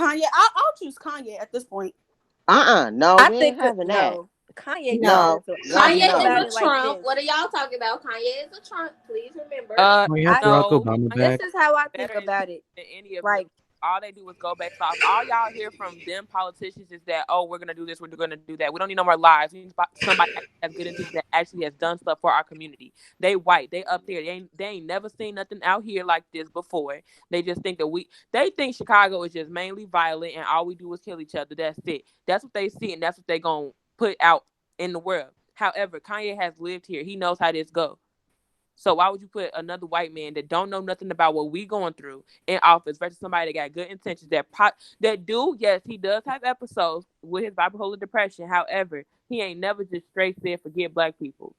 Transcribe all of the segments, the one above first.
Kanye. I'll choose Kanye at this point. No, I we ain't think having that. no. Kanye just No. No, doesn't. I that's Kanye think is about no. a it like Trump. this. What are y'all talking about? Kanye is a Trump. Please remember. We have I Barack No, Obama This back. is how I think better about it. than any of them. Like All they do is go based off. All y'all hear from them politicians is that, oh, we're gonna do this, we're gonna do that. We don't need no more lies. We need somebody that's good intentions that actually has done stuff for our community. They white, they up there. They ain't never seen nothing out here like this before. They just think that they think Chicago is just mainly violent and all we do is kill each other. That's it. That's what they see and that's what they gonna put out in the world. However, Kanye has lived here. He knows how this go. So why would you put another white man that don't know nothing about what we going through in office versus somebody that got good intentions that do, yes, he does have episodes with his bipolar depression. However, he ain't never just straight said forget black people.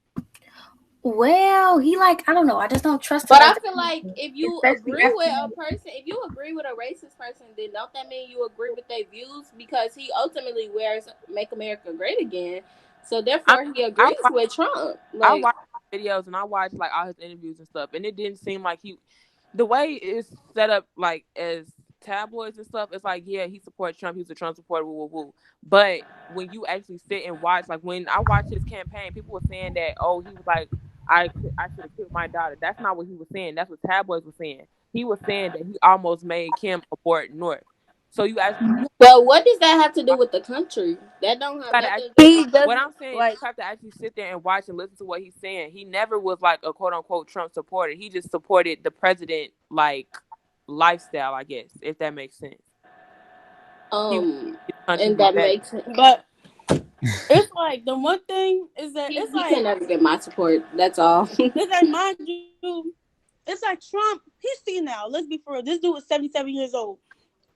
Well, he like I don't know. I just don't trust him. But I As feel like if you especially agree with after. a person, if you agree with a racist person, then don't that mean you agree with their views? Because he ultimately wears "Make America Great Again," so I therefore he I agrees watch, with Trump. I Like, watch videos and I watch like all his interviews and stuff, and it didn't seem like the way it's set up like as tabloids and stuff, it's like, yeah, he supports Trump, he's a Trump supporter, woo woo woo. But when you actually sit and watch, like when I watched his campaign, people were saying that, oh, he was like, I should have killed my daughter. That's not what he was saying. That's what tabloids were saying. He was saying that he almost made Kim abort North. So you actually well, what does that have to do with the country? That don't have gotta nothing actually, to do he with. what doesn't I'm saying is like. you have to actually sit there and watch and listen to what he's saying. He never was like a quote unquote Trump supporter. He just supported the president like lifestyle, I guess, if that makes sense. He wanted Um, his country to and be that better. makes But it's like the one thing is that it's he can like never get my support. That's all. it's like mind you, it's like Trump. He's senile. Let's be for real. This dude is 77 years old.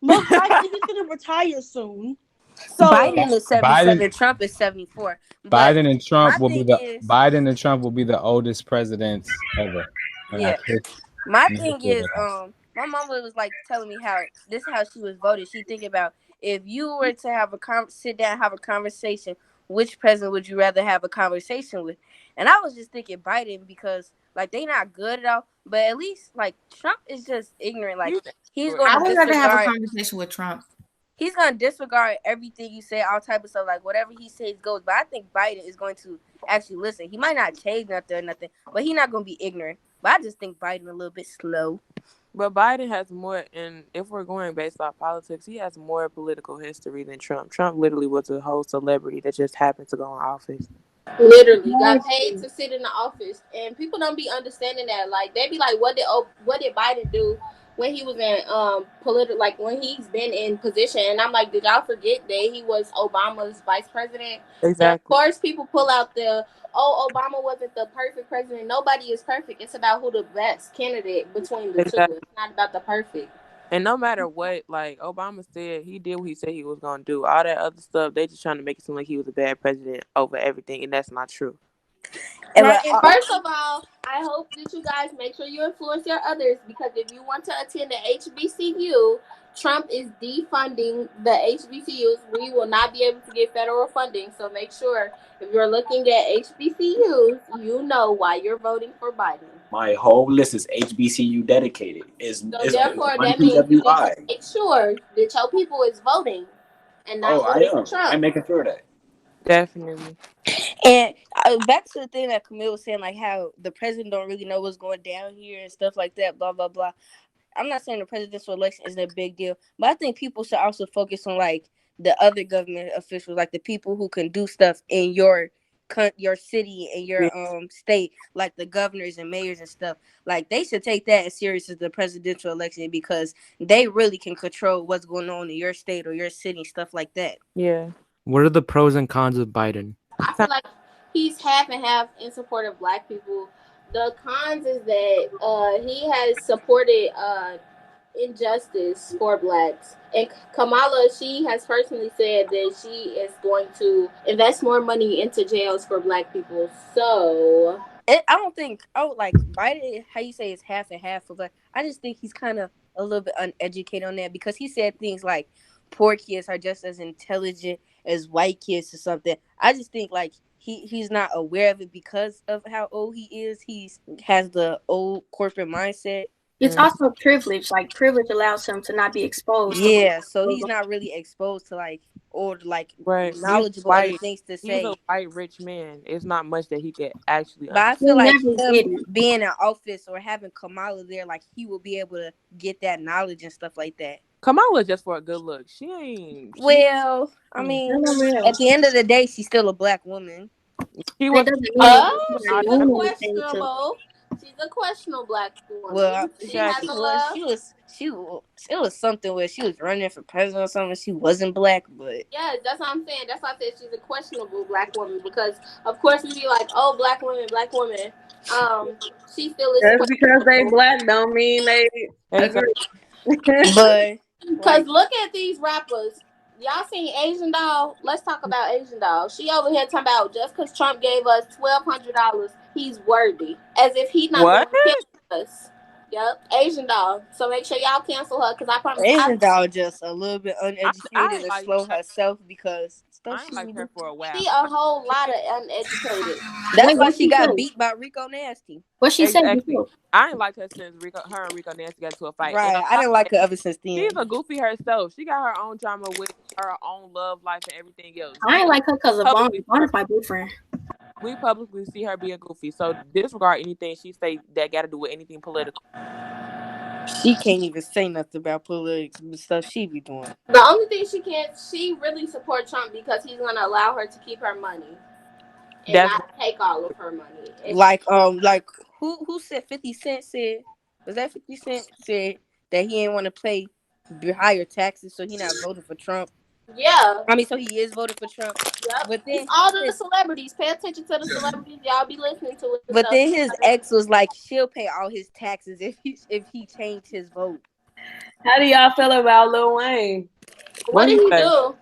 Most likely he's gonna retire soon. So Biden is Biden 77. Trump is 74. But Biden and my Trump will be thing the is, Biden and Trump will be the oldest presidents ever. yeah. My In the thing history of is, the country. my mom was like telling me how this is how she was voted. She thinking about if you were to have sit down, have a conversation, which president would you rather have a conversation with? And I was just thinking Biden because like they not good at all, but at least like Trump is just ignorant. Like He's he's angry. going I to would rather have a disregard. conversation with Trump. He's gonna disregard everything you say, all type of stuff, like whatever he says goes. But I think Biden is going to actually listen. He might not change nothing or nothing, but he's not gonna be ignorant. But I just think Biden a little bit slow. But Biden has more, and if we're going based off politics, he has more political history than Trump. Trump literally was a whole celebrity that just happened to go in office. Literally got paid to sit in the office, and people don't be understanding that. Like they be like, what did Biden do when he was in political, like when he's been in position? And I'm like, did y'all forget that he was Obama's vice president? And of Exactly. course, people pull out the, oh, Obama wasn't the perfect president. Nobody is perfect. It's about who the best candidate between the two. Exactly. It's not about the perfect. And no matter what, like Obama said, he did what he said he was gonna do. All that other stuff, they just trying to make it seem like he was a bad president over everything, and that's not true. And right, but and First of all, I hope that you guys make sure you influence your others, because if you want to attend the HBCU, Trump is defunding the HBCUs. We will not be able to get federal funding. So make sure if you're looking at HBCUs, you know why you're voting for Biden. My whole list is HBCU dedicated. So Is therefore, one that means you need to PWI. make sure that your people is voting and Oh, not I voting for am. I'm Trump. making sure of that. Definitely. and back to the thing that Camille was saying, like how the president don't really know what's going down here and stuff like that. Blah blah blah. I'm not saying the presidential election isn't a big deal, but I think people should also focus on like the other government officials, like the people who can do stuff in your city and your Yeah. state, like the governors and mayors and stuff. Like they should take that as serious as the presidential election because they really can control what's going on in your state or your city, stuff like that. Yeah. What are the pros and cons of Biden? I feel like he's half and half in support of black people. The cons is that he has supported injustice for blacks. And Kamala, she has personally said that she is going to invest more money into jails for black people. So I don't think like Biden. How you say it's half and half, but I just think he's kind of a little bit uneducated on that because he said things like poor kids are just as intelligent as white kids or something. I just think like he's not aware of it because of how old he is. He's has the old corporate mindset. It's also privilege. Like privilege allows him to not be exposed. Yeah, so he's not really exposed to like or like Right. He's knowledgeable other white. things to He's say. a white rich man. It's not much that he could actually But I understand. feel like never him did it. being in office or having Kamala there, like he will be able to get that knowledge and stuff like that. Kamala just for a good look. She ain't. Well, I mean, at the end of the day, she's still a black woman. She That was. doesn't mean Oh, she's I a know. questionable. She's a questionable black woman. Well, She has Exactly. a love. it was something where she was running for president or something. She wasn't black, but Yeah, that's what I'm saying. That's why I said she's a questionable black woman because, of course, we be like, oh, black women, black women. She still is Just because they questionable. black don't mean they Exactly. agree. but Because like look at these rappers. Y'all seen Asian Doll? Let's talk about Asian Doll. She over here talking about just because Trump gave us $1,200, he's worthy. As if he's not What? going to kill us. Yep, Asian Doll. So make sure y'all cancel her because I promise Asian doll just a little bit I uneducated ain't and like slow her. herself because I stuff ain't she like be her doing. for a while. she a whole lot of uneducated. That's why what she she got say? beat by Rico Nasty. What she said Exactly. before? I ain't liked her since her and Rico Nancy got into a fight. And Right. on I top didn't of like that, her ever since then. she's a goofy herself. She got her own drama with her own love life and everything else. I ain't like her because of Vaughn. Publicly, Vaughn is my boyfriend. we publicly see her be a goofy. So disregard anything she say that got to do with anything political. She can't even say nothing about politics and stuff she be doing. The only thing she really support Trump because he's going to allow her to keep her money and That's not take all of her money. And Like who said 50 Cent said was that 50 Cent said that he ain't want to pay higher taxes, so he not voting for Trump. yeah. I mean, so he is voting for Trump. Yep. But then It's all the celebrities. Pay attention to the celebrities. Y'all be listening to it. But then his ex was like, she'll pay all his taxes if he changed his vote. How do y'all feel about Lil Wayne? What did he do?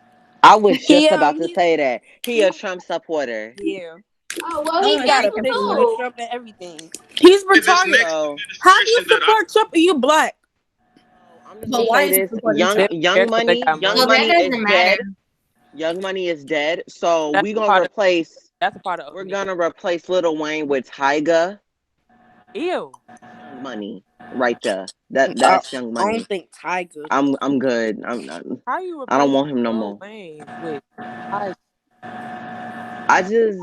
I was just He, about to he- say that. He a Trump supporter. Yeah. Oh, well, he He got a canceled picture with too. Trump and everything. He's retarded. So How do you support Trump and you black? I'm just But gonna why say is he this: supporting young Trump? Young Money, got Young money. Well, that Money is doesn't dead. matter. Young Money is dead. So That's we a gonna part of- replace. That's a part of. We're gonna replace Lil Wayne with Tyga. Ew. Young Money, right there. That's Young I don't Money. think Tiger. I'm good. How you? I don't replace want him no Lil more. Wayne with I just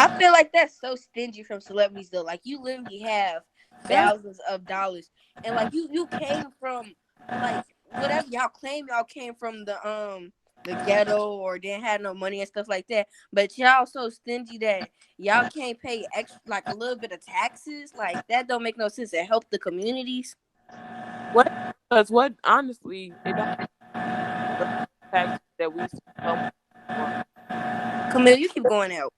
I feel like that's so stingy from celebrities though. Like you literally have thousands of dollars, and like you came from like whatever y'all claim y'all came from the ghetto or didn't have no money and stuff like that. But y'all so stingy that y'all can't pay extra like a little bit of taxes. Like that don't make no sense to help the communities. what? Because what? Honestly, it don't. Tax that we. Camille, you keep going out.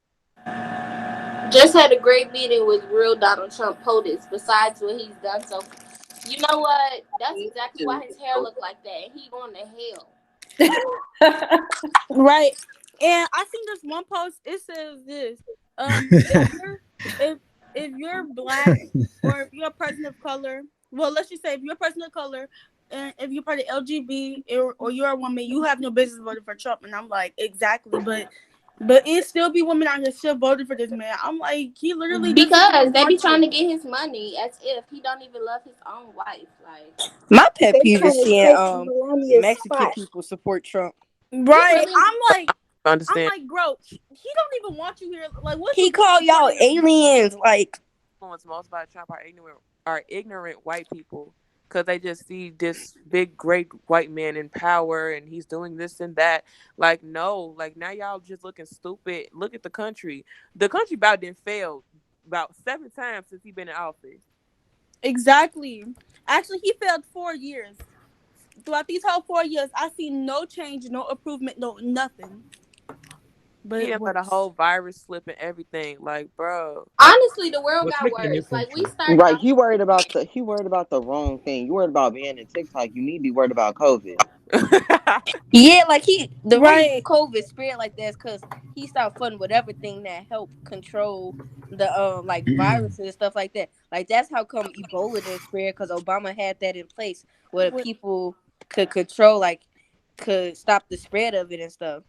Just had a great meeting with real Donald Trump POTUS. Besides what he's done, so you know what? That's exactly why his hair look like that. And he going to hell. Right. And I think there's one post. It says this: if you're black or if you're a person of color, well, let's just say if you're a person of color and if you're part of LGB or you're a woman, you have no business voting for Trump. And I'm like, exactly, but it still be women out here still voting for this man. I'm like, he literally because they be trying to get his money as if he don't even love his own wife. Like My pet peeve is seeing Mexican people support Trump. Right. I'm like, understand. bro, he don't even want you here. Like, what He called y'all aliens. Like, What's most about Trump are ignorant white people because they just see this big great white man in power and he's doing this and that. Like, no, like now y'all just looking stupid. Look at the country. The country about done failed about 7 times since he been in office. Exactly. Actually, he failed 4 years. Throughout these whole 4 years, I see no change, no improvement, no nothing. But he let a whole virus slip and everything. Like, bro. Honestly, the world got worse. Like we started. right. He worried about the wrong thing. You worried about being in TikTok. You need to be worried about COVID. Yeah, like the right COVID spread like that is because he started funding whatever thing that helped control the like viruses and stuff like that. Like that's how come Ebola didn't spread because Obama had that in place where people could control, like could stop the spread of it and stuff.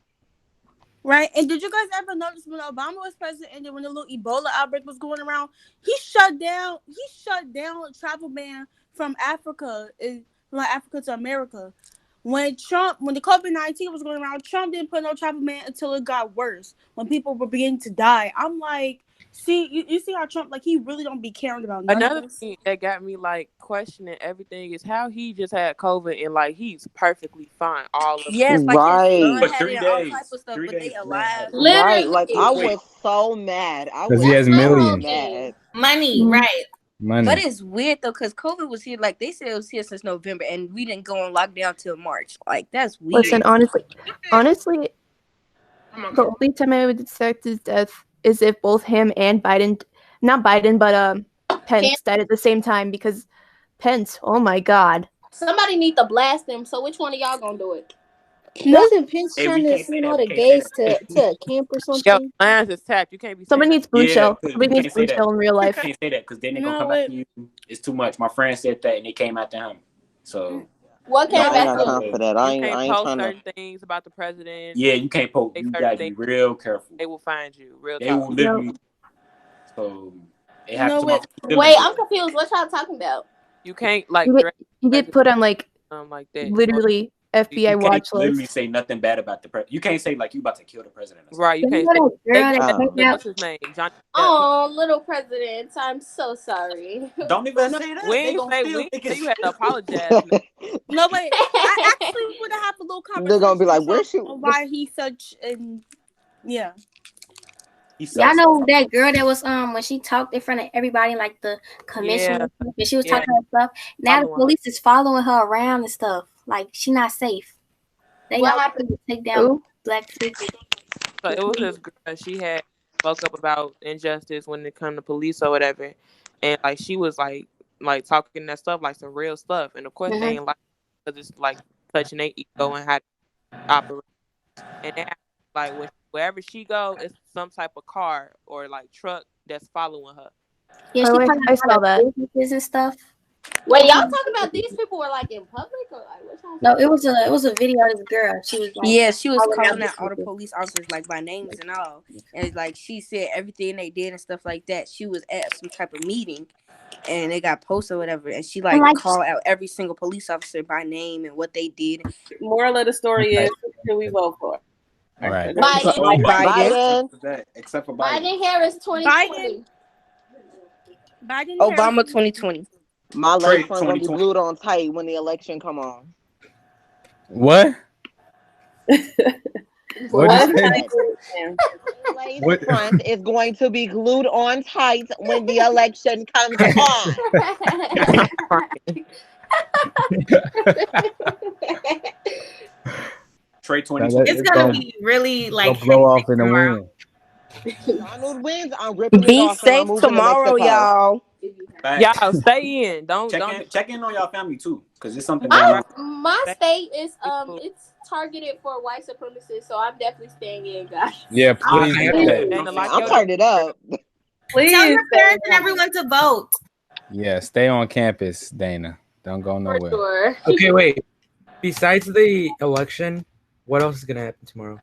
Right? And did you guys ever notice when Obama was president and then when the little Ebola outbreak was going around, he shut down a travel ban from Africa, from Africa to America. When the COVID-19 was going around, Trump didn't put no travel ban until it got worse, when people were beginning to die. I'm like, see, you see how Trump, like, he really don't be caring about none Another of this. thing that got me like questioning everything is how he just had COVID and like he's perfectly fine all of Yes, like his son For had 3 it and all days. type of stuff, 3 but days. they man. alive. Right, like I Literally. was so mad. I 'Cause was he has so millions. mad. Money, right? Money. But it's weird though, because COVID was here, like they said it was here since November, and we didn't go on lockdown till March. Like that's weird. Listen, honestly, the only time I would expect his death is if both him and Biden, not Biden, but Pence died at the same time, because Pence, oh my God. Somebody need to blast them. So which one of y'all gonna do it? Wasn't Pence Hey, trying we to can't say send that. all We the can't say gays to a camp or Yo, something? lines is tapped. You can't be Somebody saying needs Blue Yeah, Shell. 'cause Somebody we needs can't Blue say that. Shell in real You life. can't say that because then they're gonna No, come wait. after you. It's too much. My friend said that and it came after him. So What came I ain't back got to time for that. I you ain't can't post trying to. certain things about the president. yeah, you can't poke. Say You certain gotta be things. real careful. They will find you. Real They will talk. literally. So it happened No, to my wait. friend. Wait, I'm confused. What y'all talking about? You can't like You threaten get the put on president like like that. Or literally You FBI can't watch literally list. say nothing bad about the president. You can't say like you about to kill the president. Or right, you You can't know say that girl they that Oh. took out. what's his name? Johnny Depp. Oh, little president, I'm so sorry. something. Don't even No, say that. We They ain't gonna say still we think ain't say it's you had to apologize. Man. no, wait. I actually want to have a little They're conversation gonna be like, with "Where's Trump she?" on why he's such an yeah. he Y'all sucks. know that girl that was when she talked in front of everybody, like the commissioner, Yeah. and she was Yeah. talking her stuff. Now the Following her. police is following her around and stuff. Like she not safe. They What all happened? to take down Ooh. black figures. So it was this girl. She had spoke up about injustice when it come to police or whatever, and like she was like talking that stuff like some real stuff, and of course they ain't like because it's like touching their ego and how they operate, and they like wherever she go, it's some type of car or like truck that's following her. Yeah, Oh, she I talking saw about that. businesses and stuff. Wait, y'all talking about these people were like in public or like what y'all? No, it was a video of this girl. She was like, Yeah, she was calling calling out all the businesses. police officers like by names and all, and like she said everything they did and stuff like that. She was at some type of meeting, and they got posted or whatever, and she like Like- called out every single police officer by name and what they did. Moral of the story is who we vote for. All right. Biden. Oh, Biden. Except for Biden. Biden Harris 2020. Biden Obama Harris. 2020. My Trey, legs aren't gonna be 2020. glued on tight when the election come on. What? What did you say? Lace What? front is going to be glued on tight when the election comes on. Trey Now 2020. that- It's gonna be really like Gonna blow off in the tomorrow. wind. Donald wins. I'm ripping it Be off and I'm safe moving to tomorrow, Mexico. y'all. Facts. Y'all stay in. Don't Check in on your family too, because there's something going on. My state is it's targeted for white supremacists, so I'm definitely staying in, guys. Yeah, please do that. Dana, like I'm your turned it up. Please. Tell your parents and everyone to vote. Yeah, stay on campus, Dana. Don't go For nowhere. sure. Okay, wait. Besides the election, what else is gonna happen tomorrow?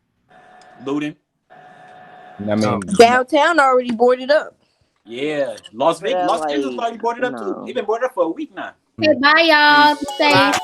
Looting. I mean, Downtown already boarded up. Yeah. Las Vegas. Yeah, Los Angeles like, already boarded up too. no. They've been boarded up for a week now. Okay, bye y'all. Be safe. Bye.